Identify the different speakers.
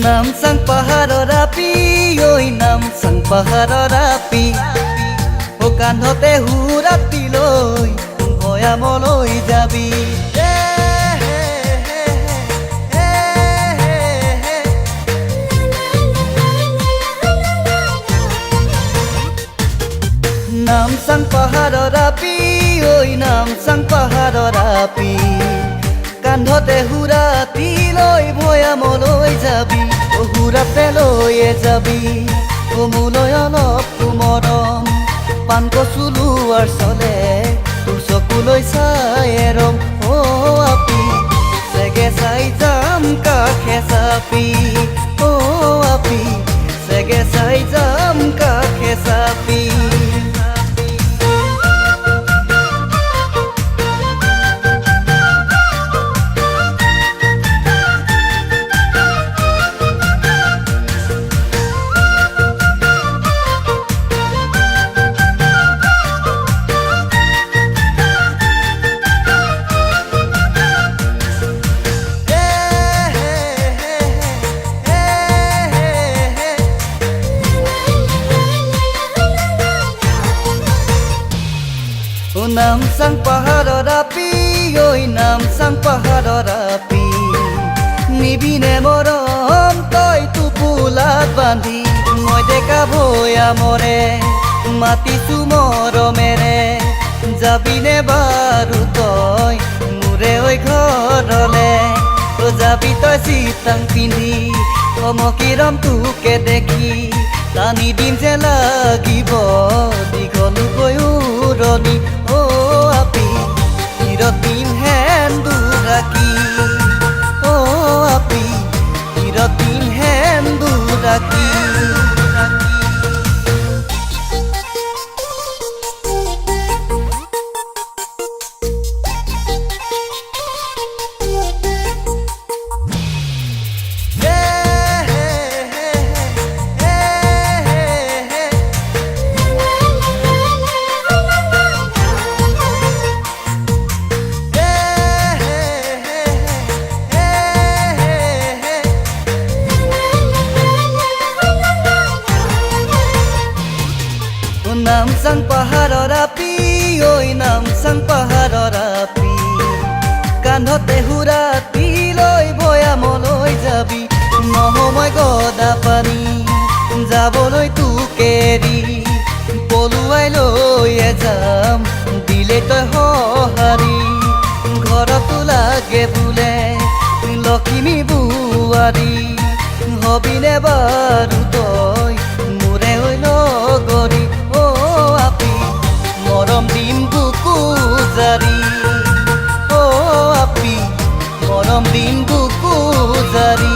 Speaker 1: Nam sang paharar api, oi nam sang paharar api. O kanhote hurati loi, voyamoloi jabi. Nam sang paharar api, oi nam sang paharar api. Kanhote hurati loi, voyamoloi jabi. হুৰাতে লৈয়ে যাবি মোলৈ অলপ মৰম পান কচু লোৱাৰ চলে তোৰ চকুলৈ চাই ৰম আপি চেগে চাই যাম কাষে চাপি আপি চেগে চাই যাম কাষে চাপি Nam sang paharar api, oi nam sang paharar api. Nibine morom toi tupulat bandi, moi deka bhoya more, matisu moromere. Jabine baru toi, mure oi ghorole, to jabi toi sitang pindi, omokiram tuke dekhi, tani din je lagibo, digolu koi uroni. Api, irotin hendu raki. Api, irotin hendu raki. Nam sang paharar api, oi nam sang paharar api. Kanhote hurati loi voyamoloi jabi, নহময় গদা পানী যাবলৈ তোকে এৰি পলুৱাই লৈয়ে যাম দিলে তই সঁহাৰি ঘৰতো লাগে বোলে লখিমী বুৱাৰী হবিনে বাৰু তই মোৰে হৈ লগৰী আপি মৰম দিম বুকু জাৰি আপি মৰম দিম বুকু জাৰি